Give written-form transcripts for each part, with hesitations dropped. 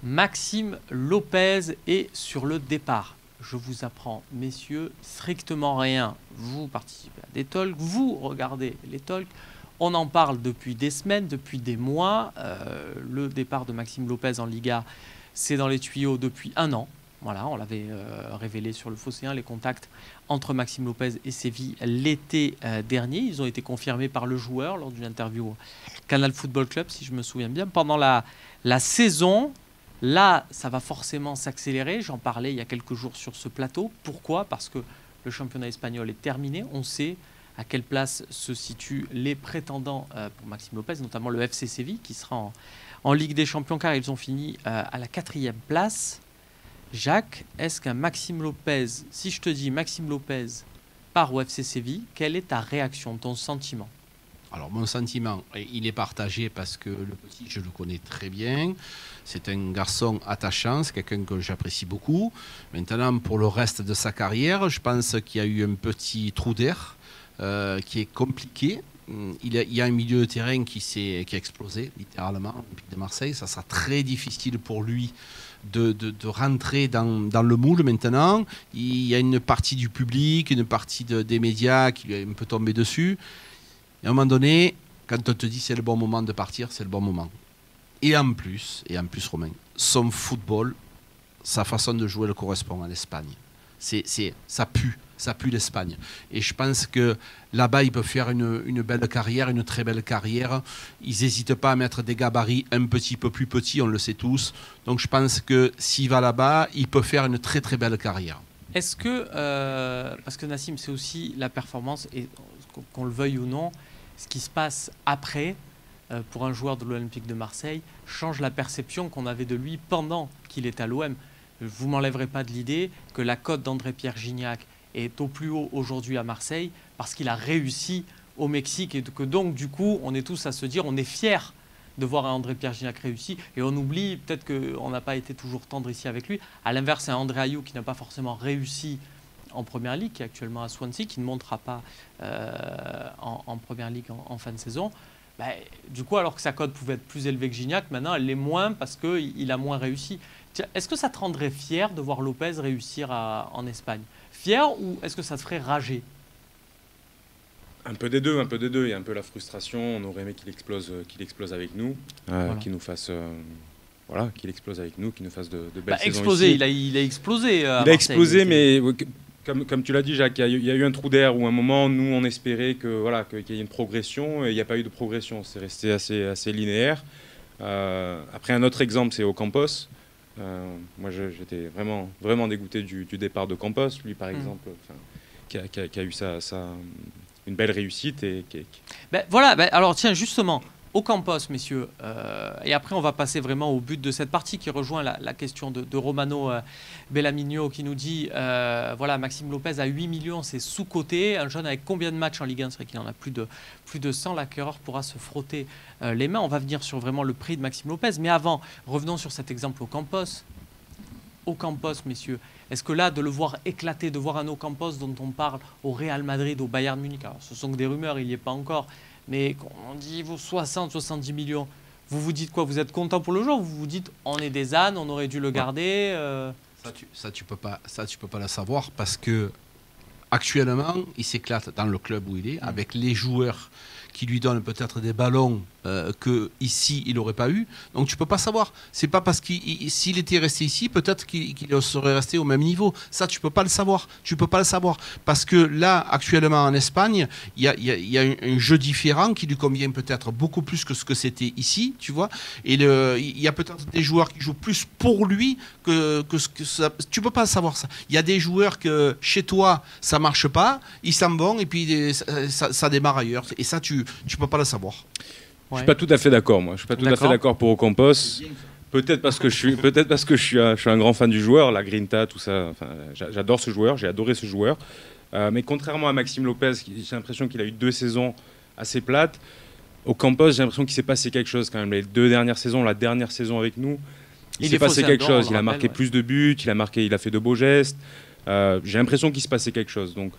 Maxime Lopez est sur le départ. Je vous apprends, messieurs, strictement rien. Vous participez à des talks, vous regardez les talks. On en parle depuis des semaines, depuis des mois. Le départ de Maxime Lopez en Liga, c'est dans les tuyaux depuis un an. Voilà, on l'avait révélé sur le Phocéen, les contacts entre Maxime Lopez et Séville l'été dernier. Ils ont été confirmés par le joueur lors d'une interview au Canal Football Club, si je me souviens bien. Pendant la saison, là, ça va forcément s'accélérer. J'en parlais il y a quelques jours sur ce plateau. Pourquoi ? Parce que le championnat espagnol est terminé. On sait à quelle place se situent les prétendants pour Maxime Lopez, notamment le FC Séville, qui sera en Ligue des Champions, car ils ont fini à la 4e place. Jacques, est-ce qu'un Maxime Lopez, si je te dis Maxime Lopez part au FC Séville, quelle est ta réaction, ton sentiment ? Alors mon sentiment, il est partagé parce que le petit, je le connais très bien. C'est un garçon attachant, c'est quelqu'un que j'apprécie beaucoup. Maintenant, pour le reste de sa carrière, je pense qu'il y a eu un petit trou d'air qui est compliqué. Il y a un milieu de terrain qui a explosé, littéralement, Olympique de Marseille. Ça sera très difficile pour lui de rentrer dans le moule maintenant. Il y a une partie du public, une partie des médias qui lui est un peu tombé dessus. Et à un moment donné, quand on te dit c'est le bon moment de partir, c'est le bon moment. Et en plus Romain, son football, sa façon de jouer le correspond à l'Espagne. Ça pue l'Espagne. Et je pense que là-bas, il peut faire une belle carrière, une très belle carrière. Ils n'hésitent pas à mettre des gabarits un petit peu plus petits, on le sait tous. Donc je pense que s'il va là-bas, il peut faire une très très belle carrière. Est-ce que, parce que Nassim, c'est aussi la performance, et qu'on le veuille ou non, ce qui se passe après, pour un joueur de l'Olympique de Marseille, change la perception qu'on avait de lui pendant qu'il est à l'OM. Vous ne m'enlèverez pas de l'idée que la cote d'André-Pierre Gignac est au plus haut aujourd'hui à Marseille parce qu'il a réussi au Mexique et que donc, du coup, on est tous à se dire, on est fiers de voir un André-Pierre Gignac réussi et on oublie peut-être qu'on n'a pas été toujours tendre ici avec lui. À l'inverse, c'est un André Ayew qui n'a pas forcément réussi en Première Ligue, qui est actuellement à Swansea, qui ne montera pas en Première Ligue en fin de saison. Du coup, alors que sa cote pouvait être plus élevée que Gignac, maintenant elle l'est moins parce qu'il a moins réussi. Est-ce que ça te rendrait fier de voir Lopez réussir en Espagne ? Fier ou est-ce que ça te ferait rager ? Un peu des deux. Il y a un peu la frustration. On aurait aimé qu'il explose avec nous, voilà. Qu'il nous fasse, qu'il explose avec nous, qu'il nous fasse de belles saisons exploser, ici. Il a explosé. Il a explosé, mais comme tu l'as dit, Jacques, il y a eu un trou d'air où à un moment, nous, on espérait qu'il y ait une progression, et il n'y a pas eu de progression. C'est resté assez linéaire. Après, un autre exemple, c'est Ocampos. Moi, j'étais vraiment dégoûté du départ de Campos, lui, par exemple, qui a eu une belle réussite. Alors tiens, justement, Ocampos, messieurs, et après on va passer vraiment au but de cette partie qui rejoint la question de Romano Bellamigno qui nous dit, Maxime Lopez à 8 millions, c'est sous-coté. Un jeune avec combien de matchs en Ligue 1 ? C'est vrai qu'il en a plus de 100. L'acquéreur pourra se frotter les mains. On va venir sur vraiment le prix de Maxime Lopez. Mais avant, revenons sur cet exemple Ocampos. Ocampos, messieurs, est-ce que là, de le voir éclater, de voir un Ocampos dont on parle au Real Madrid, au Bayern Munich, alors ce sont que des rumeurs, il n'y est pas encore, mais on dit vous 60-70 millions, vous vous dites quoi ? Vous êtes content pour le joueur ou vous vous dites on est des ânes, on aurait dû le garder Ça, tu peux pas le savoir parce que actuellement, il s'éclate dans le club où il est, avec les joueurs qui lui donnent peut-être des ballons que ici il n'aurait pas eu. Donc tu peux pas savoir. C'est pas parce s'il était resté ici, peut-être qu'il serait resté au même niveau. Ça, tu peux pas le savoir. Tu peux pas le savoir parce que là, actuellement en Espagne, il y a un jeu différent qui lui convient peut-être beaucoup plus que ce que c'était ici, tu vois. Et il y a peut-être des joueurs qui jouent plus pour lui que ce que ça. Tu peux pas savoir ça. Il y a des joueurs que chez toi ça marche pas, ils s'en vont et puis ça démarre ailleurs. Et ça, tu peux pas le savoir. Je suis pas tout à fait d'accord, moi. Je suis pas tout à fait d'accord pour Ocampos. Peut-être parce que je suis un grand fan du joueur, la Grinta, tout ça. Enfin, j'adore ce joueur, j'ai adoré ce joueur. Mais contrairement à Maxime Lopez, j'ai l'impression qu'il a eu 2 saisons assez plates. Ocampos, j'ai l'impression qu'il s'est passé quelque chose quand même. Les 2 dernières saisons, la dernière saison avec nous, il s'est passé quelque chose. Il a marqué plus de buts, il a fait de beaux gestes. J'ai l'impression qu'il se passait quelque chose. Donc,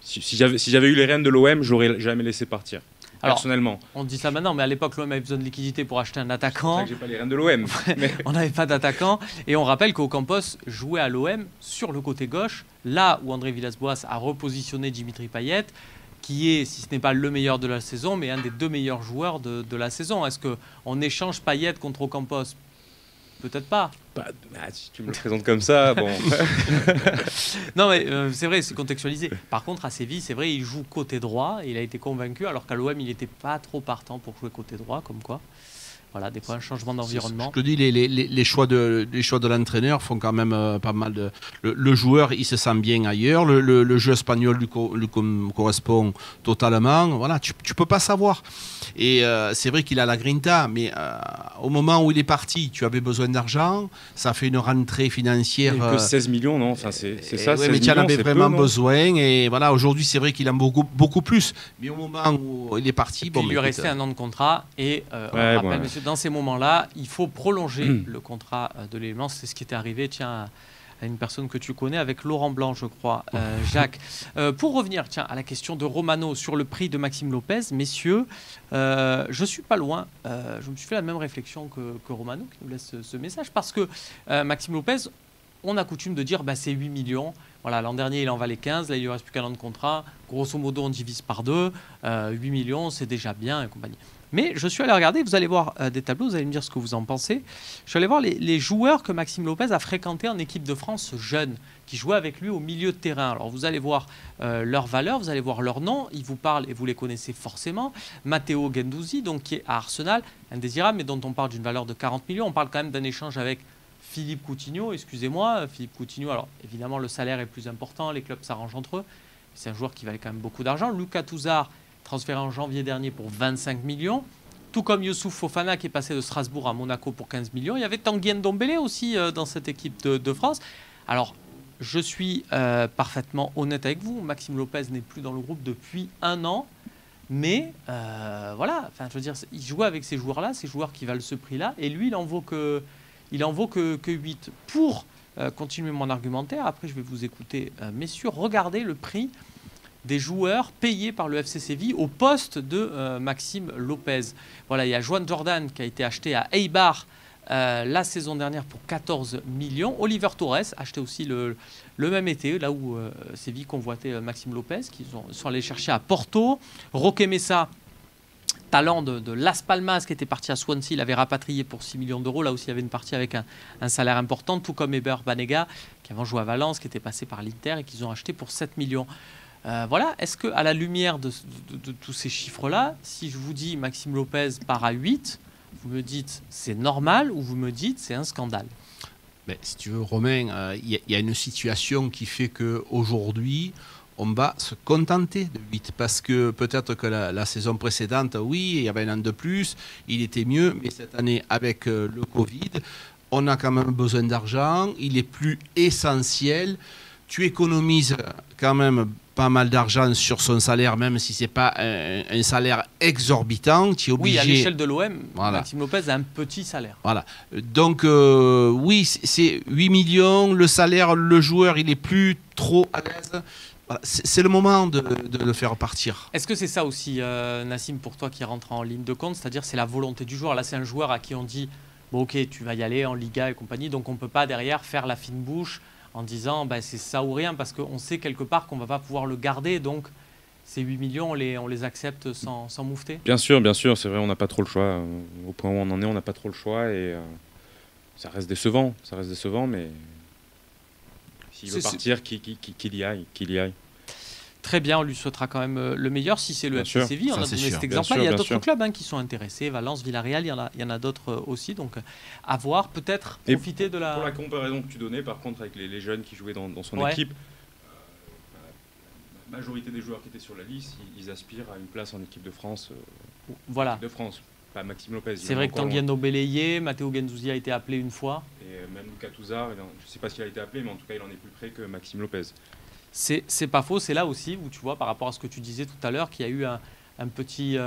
si j'avais eu les rênes de l'OM, j'aurais jamais laissé partir. personnellement. On dit ça maintenant, mais à l'époque, l'OM avait besoin de liquidité pour acheter un attaquant. C'est vrai que j'ai pas les rênes de l'OM. Mais... On n'avait pas d'attaquant. Et on rappelle qu'Ocampos jouait à l'OM sur le côté gauche, là où André Villas-Boas a repositionné Dimitri Payet, qui est, si ce n'est pas le meilleur de la saison, mais un des 2 meilleurs joueurs de la saison. Est-ce qu'on échange Payet contre Ocampos? Peut-être pas. Si tu me le présentes comme ça, bon. Non, mais c'est vrai, c'est contextualisé. Par contre, à Séville, c'est vrai, il joue côté droit. Il a été convaincu, alors qu'à l'OM, il n'était pas trop partant pour jouer côté droit, comme quoi. Voilà, des fois, un changement d'environnement. Je te dis, les choix de l'entraîneur font quand même pas mal de... Le joueur, il se sent bien ailleurs. Le jeu espagnol lui correspond totalement. Voilà, tu peux pas savoir. Et c'est vrai qu'il a la grinta, mais au moment où il est parti, tu avais besoin d'argent. Ça fait une rentrée financière... Que 16 millions, non, enfin, c'est ça, ouais, mais tu en avais vraiment besoin. Et voilà, aujourd'hui, c'est vrai qu'il en a beaucoup plus. Mais au moment où il est parti... Il lui restait un an de contrat. Et on rappelle, messieurs, dans ces moments-là, il faut prolonger le contrat de l'élément. C'est ce qui était arrivé, tiens, à une personne que tu connais, avec Laurent Blanc, je crois, Jacques. Pour revenir, tiens, à la question de Romano sur le prix de Maxime Lopez, messieurs, je suis pas loin. Je me suis fait la même réflexion que Romano, qui nous laisse ce message, parce que Maxime Lopez, on a coutume de dire, c'est 8 millions. Voilà, l'an dernier, il en valait 15. Là, il lui reste plus qu'un an de contrat. Grosso modo, on divise par 2. 8 millions, c'est déjà bien et compagnie. Mais je suis allé regarder, vous allez voir des tableaux, vous allez me dire ce que vous en pensez. Je suis allé voir les joueurs que Maxime Lopez a fréquentés en équipe de France jeune, qui jouaient avec lui au milieu de terrain. Alors vous allez voir leur valeur, vous allez voir leur nom, ils vous parlent et vous les connaissez forcément. Matteo Guendouzi, donc, qui est à Arsenal, indésirable, mais dont on parle d'une valeur de 40 millions. On parle quand même d'un échange avec Philippe Coutinho, excusez-moi. Philippe Coutinho, alors évidemment le salaire est plus important, les clubs s'arrangent entre eux. C'est un joueur qui valait quand même beaucoup d'argent. Lucas Touzard, transféré en janvier dernier pour 25 millions. Tout comme Youssouf Fofana qui est passé de Strasbourg à Monaco pour 15 millions. Il y avait Tanguy Ndombele aussi dans cette équipe de France. Alors, je suis parfaitement honnête avec vous. Maxime Lopez n'est plus dans le groupe depuis 1 an. Mais voilà, enfin, je veux dire, il joue avec ces joueurs-là, ces joueurs qui valent ce prix-là. Et lui, il en vaut que 8. Pour continuer mon argumentaire, après je vais vous écouter, messieurs, regardez le prix des joueurs payés par le FC Séville au poste de Maxime Lopez. Voilà, il y a Juan Jordan qui a été acheté à Eibar la saison dernière pour 14 millions. Oliver Torres, acheté aussi le même été, là où Séville convoitait Maxime Lopez, qu'ils sont allés chercher à Porto. Roque Mesa, talent de Las Palmas, qui était parti à Swansea, il avait rapatrié pour 6 millions d'euros. Là aussi, il y avait une partie avec un salaire important, tout comme Eber Banega, qui avant joué à Valence, qui était passé par l'Inter et qu'ils ont acheté pour 7 millions. Voilà, est-ce qu'à la lumière de tous ces chiffres-là, si je vous dis Maxime Lopez part à 8, vous me dites c'est normal ou vous me dites c'est un scandale? Mais si tu veux, Romain, il y a une situation qui fait qu'aujourd'hui, on va se contenter de 8. Parce que peut-être que la saison précédente, oui, il y avait un an de plus, il était mieux, mais cette année, avec le Covid, on a quand même besoin d'argent, il est plus essentiel. Tu économises quand même pas mal d'argent sur son salaire, même si ce n'est pas un salaire exorbitant. Tu es obligé... Oui, à l'échelle de l'OM, voilà. Maxime Lopez a un petit salaire. Voilà. Donc, oui, c'est 8 millions. Le salaire, le joueur, il n'est plus trop à l'aise. Voilà. C'est le moment de le faire partir. Est-ce que c'est ça aussi, Nassim, pour toi, qui rentre en ligne de compte? C'est-à-dire, c'est la volonté du joueur. Là, c'est un joueur à qui on dit, bon, ok, tu vas y aller en Liga et compagnie, donc on ne peut pas derrière faire la fine bouche en disant c'est ça ou rien, parce qu'on sait quelque part qu'on ne va pas pouvoir le garder, donc ces 8 millions, on les accepte sans moufter. Bien sûr, c'est vrai, on n'a pas trop le choix. Au point où on en est, on n'a pas trop le choix, et ça reste décevant, mais s'il veut partir, qu'il y aille. Très bien, on lui souhaitera quand même le meilleur. Si c'est le FC Séville, on a donné cet exemple-là. Il y a d'autres clubs qui sont intéressés. Valence, Villarreal, il y en a d'autres aussi. Donc, à voir, peut-être profiter de la... Pour la comparaison que tu donnais, par contre, avec les jeunes qui jouaient dans son équipe, la majorité des joueurs qui étaient sur la liste, ils aspirent à une place en équipe de France. Voilà. Équipe de France, pas Maxime Lopez. C'est vrai que Tanguy Ndombele, Matteo Guendouzi a été appelé une fois. Et même Lucas Touzard, je ne sais pas s'il a été appelé, mais en tout cas, il en est plus près que Maxime Lopez. C'est pas faux, c'est là aussi où tu vois, par rapport à ce que tu disais tout à l'heure, qu'il y a eu un petit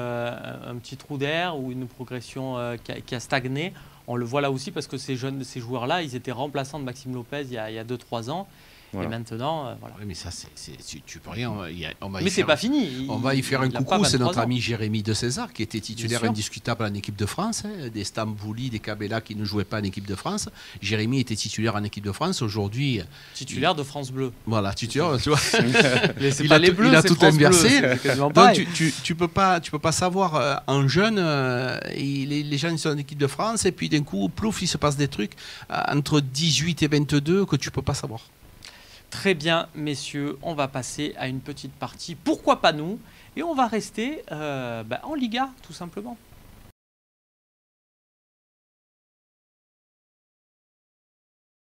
trou d'air ou une progression qui a stagné. On le voit là aussi parce que ces joueurs-là, ils étaient remplaçants de Maxime Lopez il y a 2-3 ans. Et maintenant, voilà. Oui, mais ça, tu peux rien. Mais c'est pas fini. On va y faire un coucou. C'est notre ami Jérémy de César, qui était titulaire indiscutable en équipe de France. Des Stambouli, des Cabella qui ne jouaient pas en équipe de France. Jérémy était titulaire en équipe de France. Aujourd'hui. Titulaire de France Bleu. Voilà, titulaire, tu vois. Il a tout inversé. Donc, tu peux pas savoir en jeune, les gens ils sont en équipe de France, et puis d'un coup, plouf, il se passe des trucs entre 18 et 22 que tu peux pas savoir. Très bien, messieurs, on va passer à une petite partie. Pourquoi pas nous? Et on va rester en Liga, tout simplement.